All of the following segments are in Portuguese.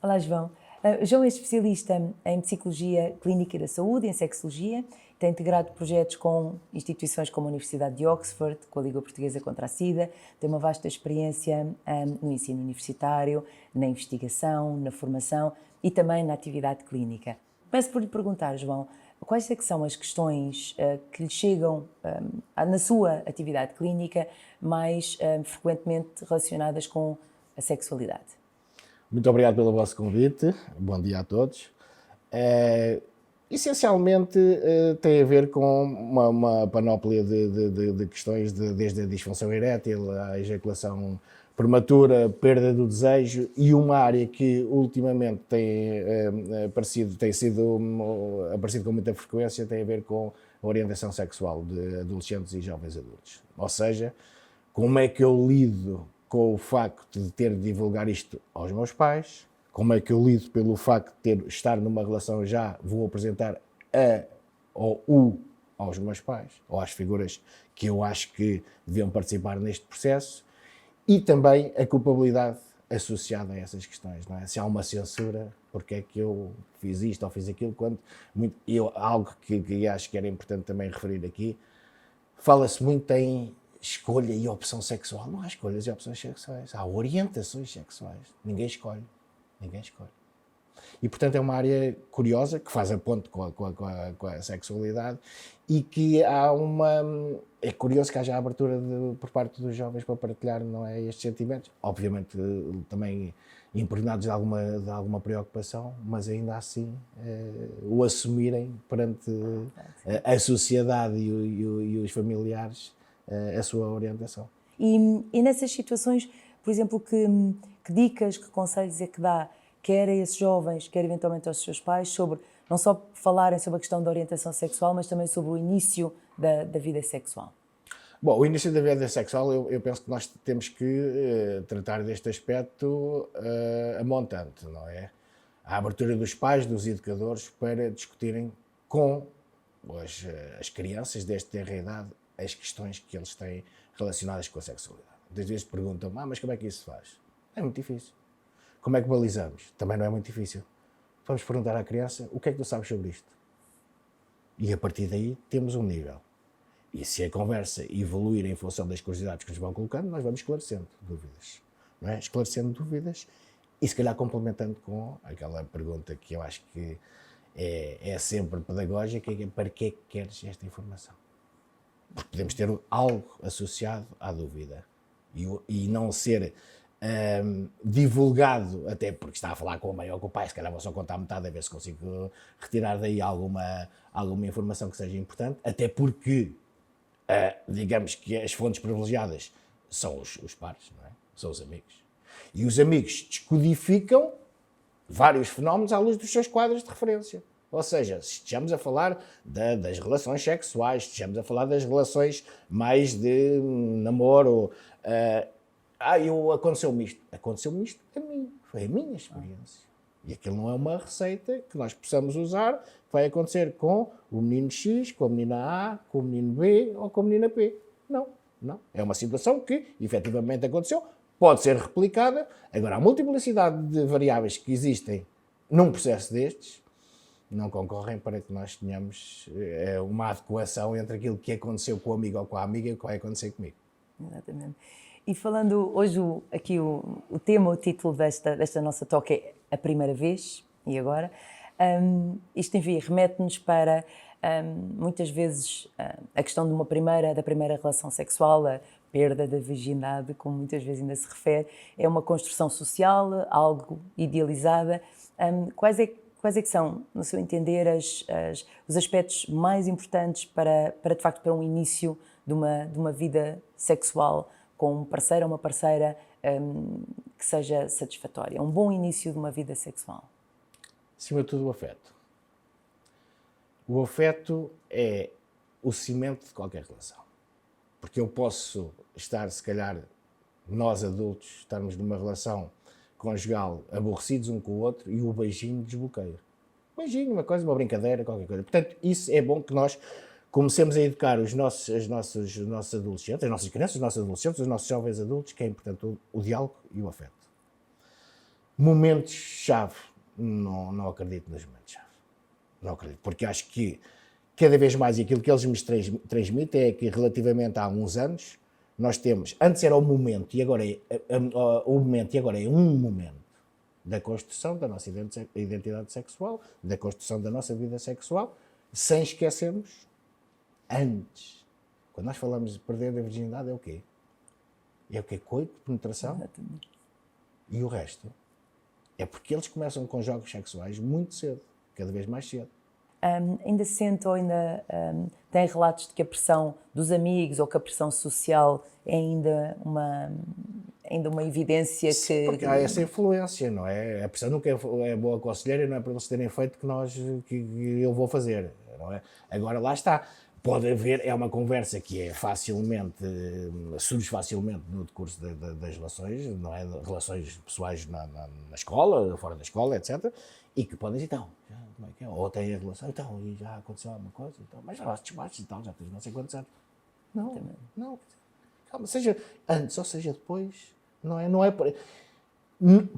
Olá, João. João é especialista em Psicologia Clínica da Saúde e em Sexologia. Tem integrado projetos com instituições como a Universidade de Oxford, com a Liga Portuguesa contra a SIDA. Tem uma vasta experiência no ensino universitário, na investigação, na formação e também na atividade clínica. Começo por lhe perguntar, João, quais é que são as questões que lhe chegam na sua atividade clínica mais frequentemente relacionadas com a sexualidade? Muito obrigado pelo vosso convite. Bom dia a todos. Essencialmente tem a ver com uma panóplia de questões, desde a disfunção erétil, à ejaculação prematura, perda do desejo, e uma área que ultimamente tem aparecido com muita frequência tem a ver com a orientação sexual de adolescentes e jovens adultos. Ou seja, como é que eu lido com o facto de ter de divulgar isto aos meus pais, como é que eu lido pelo facto de estar numa relação já vou apresentar aos meus pais, ou às figuras que eu acho que deviam participar neste processo, e também a culpabilidade associada a essas questões, não é? Se há uma censura, porque é que eu fiz isto ou fiz aquilo, algo que acho que era importante também referir aqui, fala-se muito em escolha e opção sexual. Não há escolhas e opções sexuais. Há orientações sexuais. Ninguém escolhe. Ninguém escolhe. E, portanto, é uma área curiosa, que faz a ponte com a sexualidade, e que é curioso que haja a abertura por parte dos jovens para partilhar, não é, estes sentimentos. Obviamente, também impregnados de alguma preocupação, mas ainda assim o assumirem perante a sociedade e os familiares, a sua orientação. E nessas situações, por exemplo, que dicas, que conselhos é que dá, quer a esses jovens, quer eventualmente aos seus pais, sobre não só falarem sobre a questão da orientação sexual, mas também sobre o início da vida sexual? Bom, o início da vida sexual, eu penso que nós temos que tratar deste aspecto a montante, não é? A abertura dos pais, dos educadores, para discutirem com as crianças desta tenra idade as questões que eles têm relacionadas com a sexualidade. Muitas vezes perguntam, mas como é que isso se faz? É muito difícil. Como é que balizamos? Também não é muito difícil. Vamos perguntar à criança, o que é que tu sabes sobre isto? E a partir daí temos um nível. E se a conversa evoluir em função das curiosidades que nos vão colocando, nós vamos esclarecendo dúvidas. Não é? Esclarecendo dúvidas e se calhar complementando com aquela pergunta que eu acho que é sempre pedagógica, que é para que é que queres esta informação? Porque podemos ter algo associado à dúvida e não ser divulgado, até porque está a falar com a mãe ou com o pai, se calhar vou só contar metade a ver se consigo retirar daí alguma informação que seja importante, até porque digamos que as fontes privilegiadas são os pares, não é? São os amigos. E os amigos descodificam vários fenómenos à luz dos seus quadros de referência. Ou seja, se estejamos a falar das relações sexuais, se estejamos a falar das relações mais de namoro, aconteceu-me isto. Aconteceu-me isto a mim, foi a minha experiência. E aquilo não é uma receita que nós possamos usar, que vai acontecer com o menino X, com a menina A, com o menino B ou com a menina P. Não. É uma situação que efetivamente aconteceu, pode ser replicada. Agora, a multiplicidade de variáveis que existem num processo destes não concorrem para que nós tenhamos uma adequação entre aquilo que aconteceu com o amigo ou com a amiga e o que vai acontecer comigo. Exatamente. E falando hoje, aqui o tema, o título desta nossa talk é A Primeira Vez, e agora? Isto, enfim, remete-nos para, muitas vezes, a questão da primeira relação sexual, a perda da virgindade, como muitas vezes ainda se refere, é uma construção social, algo idealizada. Quais é que são, no seu entender, os aspectos mais importantes para de facto, para um início de uma vida sexual com um parceiro ou uma parceira que seja satisfatória? Um bom início de uma vida sexual. Acima de tudo, o afeto. O afeto é o cimento de qualquer relação. Porque eu posso estar, se calhar, nós adultos, estarmos numa relação conjugal aborrecidos um com o outro e o beijinho desbloqueia. Beijinho, uma brincadeira, qualquer coisa. Portanto, isso é bom que nós comecemos a educar os nossos adolescentes, as nossas crianças, os nossos adolescentes, os nossos jovens adultos, que é importante o diálogo e o afeto. Momentos-chave, não acredito nos momentos-chave. Não acredito, porque acho que cada vez mais aquilo que eles me transmitem é que relativamente há uns anos, nós temos, antes era o momento e agora é um momento da construção da nossa identidade sexual, da construção da nossa vida sexual, sem esquecermos antes. Quando nós falamos de perder a virgindade, é o quê? É o quê? Coito, penetração? Exatamente. E o resto? É porque eles começam com jogos sexuais muito cedo, cada vez mais cedo. Ainda sente ou ainda tem relatos de que a pressão dos amigos ou que a pressão social é ainda uma evidência Sim, que... porque há essa influência, não é? A pressão nunca é boa conselheira, não é para eles terem feito que eu vou fazer, não é? Agora lá está. Pode haver, é uma conversa que é surge facilmente no decurso das relações, não é? Relações pessoais na escola, fora da escola, etc. E que podem dizer, então, como é que é? Ou têm a relação, então, e já aconteceu alguma coisa, então, mas já vas desmachos e tal, já tens não sei quantos anos. Não, calma, seja antes ou seja depois, não é por...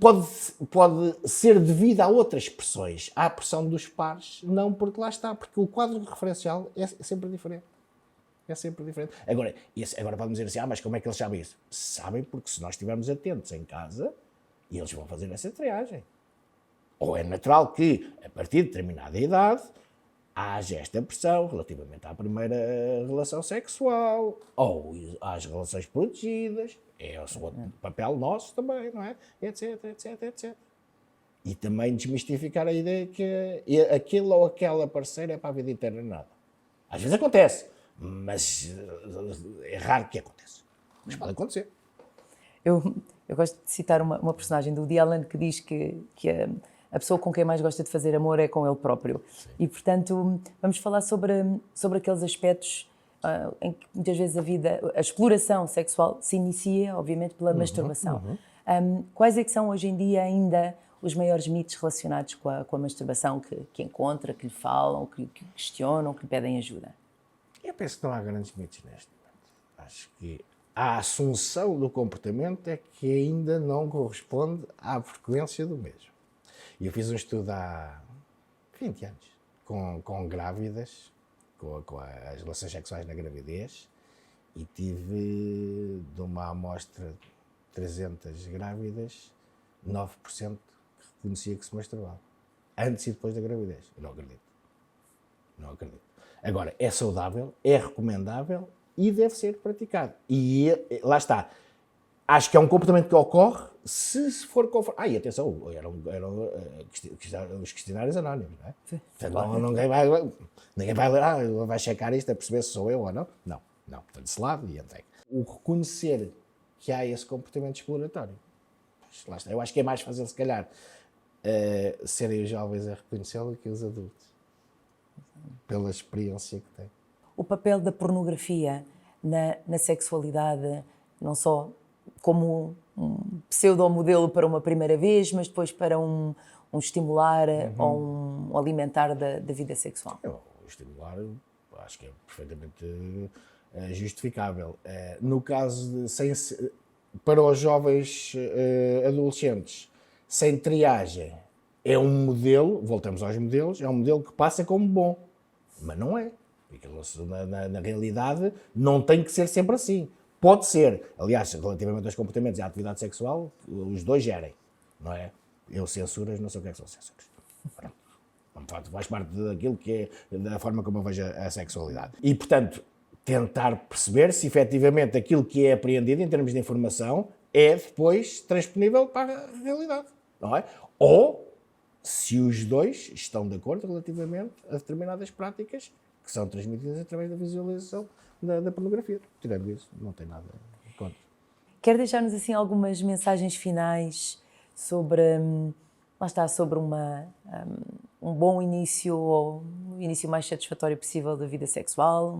Pode ser devido a outras pressões, à pressão dos pares, não porque lá está, porque o quadro referencial é sempre diferente. É sempre diferente. Agora podem dizer assim, mas como é que eles sabem isso? Sabem porque se nós estivermos atentos em casa, eles vão fazer essa triagem. Ou é natural que, a partir de determinada idade, haja esta pressão relativamente à primeira relação sexual, ou às relações protegidas, é o papel nosso também, não é? Etc, etc, etc. E também desmistificar a ideia que aquele ou aquela parceira é para a vida inteira nada. Às vezes acontece, mas é raro que aconteça. Mas pode acontecer. Eu gosto de citar uma personagem do Woody Allen que diz que a pessoa com quem mais gosta de fazer amor é com ele próprio. Sim. E, portanto, vamos falar sobre aqueles aspectos em que muitas vezes a exploração sexual se inicia, obviamente, pela masturbação. Quais é que são hoje em dia ainda os maiores mitos relacionados com a masturbação que encontra, que lhe falam, que questionam, que lhe pedem ajuda? Eu penso que não há grandes mitos neste momento. Acho que a assunção do comportamento é que ainda não corresponde à frequência do mesmo. Eu fiz um estudo há 20 anos com grávidas, com as relações sexuais na gravidez, e tive de uma amostra de 300 grávidas, 9% que reconhecia que se masturbava. Antes e depois da gravidez. Eu não acredito. Não acredito. Agora, é saudável, é recomendável e deve ser praticado. E lá está. Acho que é um comportamento que ocorre se for conforme... e atenção, eram os questionários anónimos, não é? Sim, claro. Ninguém vai ler, vai checar isto a perceber se sou eu ou não. Não. Portanto, se lado e entregue. O reconhecer que há esse comportamento exploratório, lá está. Eu acho que é mais fácil, se calhar, serem os jovens a reconhecê-lo que os adultos, pela experiência que têm. O papel da pornografia na sexualidade, não só como um pseudo-modelo para uma primeira vez, mas depois para um estimular ou um alimentar da vida sexual. O estimular, acho que é perfeitamente justificável. No caso para os jovens adolescentes, sem triagem, é um modelo, voltamos aos modelos, é um modelo que passa como bom, mas não é. Porque na realidade não tem que ser sempre assim. Pode ser, aliás, relativamente aos comportamentos e à atividade sexual, os dois gerem, não é? Eu censuras, não sei o que é que são censuras. Pronto, faz parte daquilo que é da forma como eu vejo a sexualidade. E, portanto, tentar perceber se efetivamente aquilo que é apreendido em termos de informação é depois transponível para a realidade, não é? Ou se os dois estão de acordo relativamente a determinadas práticas que são transmitidas através da visualização da pornografia. Tirando isso, não tem nada contra. Quer deixar-nos assim algumas mensagens finais sobre, lá está, sobre um bom início ou o início mais satisfatório possível da vida sexual,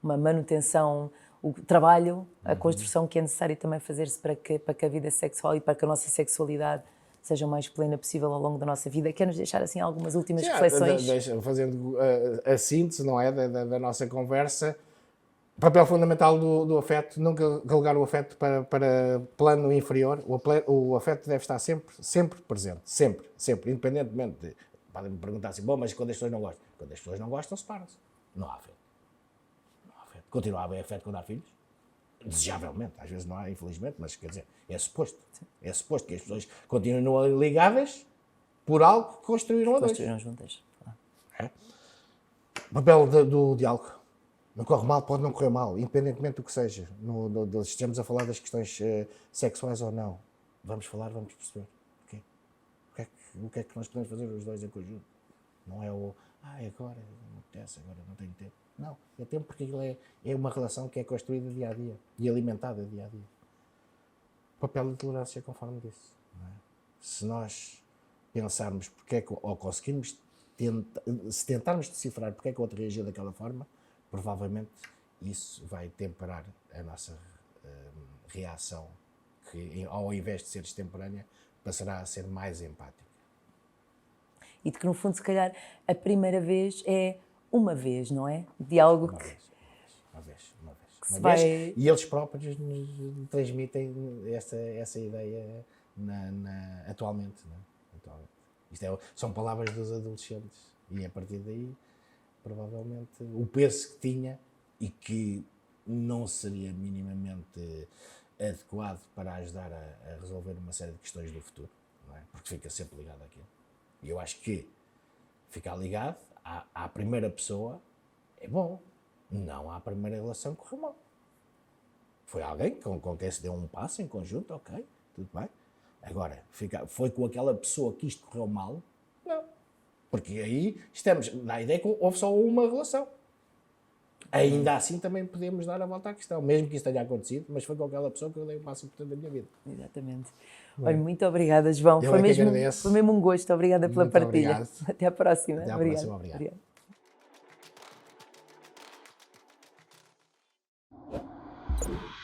uma manutenção, o trabalho, a construção que é necessário também fazer-se para que a vida sexual e para que a nossa sexualidade seja o mais plena possível ao longo da nossa vida. Quer-nos deixar assim algumas últimas Sim, reflexões? fazendo a síntese, não é, da nossa conversa, o papel fundamental do afeto, nunca relegar o afeto para plano inferior. O afeto deve estar sempre presente, sempre, independentemente de... Podem-me perguntar assim, bom, mas quando as pessoas não gostam? Quando as pessoas não gostam, separam-se. Não há afeto. Não há afeto. Continua a haver afeto quando há filhos? Desejavelmente, às vezes não há, infelizmente, mas quer dizer, é suposto. É suposto que as pessoas continuem ligadas por algo que construíram a dois. Construíram juntas. É? O papel do diálogo. Não corre mal, pode não correr mal, independentemente do que seja. Estejamos a falar das questões sexuais ou não. Vamos falar, vamos perceber. Okay? O que é que nós podemos fazer os dois em conjunto? Não é agora não apetece, agora não tenho tempo. Não, é tempo porque aquilo é uma relação que é construída dia a dia e alimentada dia a dia. O papel de tolerância, conforme disse. Não é? Se nós pensarmos ou conseguirmos se tentarmos decifrar porque é que o outro reagiu daquela forma, provavelmente isso vai temperar a nossa reação, que ao invés de ser extemporânea, passará a ser mais empática. E de que, no fundo, se calhar, a primeira vez é uma vez, não é? De algo Uma que vez. se vai... E eles próprios nos transmitem essa ideia atualmente. Não é? Atualmente. São palavras dos adolescentes. E a partir daí, provavelmente, o peso que tinha e que não seria minimamente adequado para ajudar a resolver uma série de questões do futuro, não é? Porque fica sempre ligado àquilo. E eu acho que ficar ligado à primeira pessoa é bom, não à primeira relação que correu mal. Foi alguém com quem se deu um passo em conjunto, ok, tudo bem. Agora, foi com aquela pessoa que isto correu mal? Não. Porque aí dá a ideia que houve só uma relação. Ainda assim também podemos dar a volta à questão, mesmo que isso tenha acontecido, mas foi com aquela pessoa que eu dei o passo importante da minha vida. Exatamente. Olha, muito obrigada, João. Foi mesmo um gosto. Obrigada pela partilha. Obrigado. Até à próxima. Até à próxima, obrigado. Obrigada.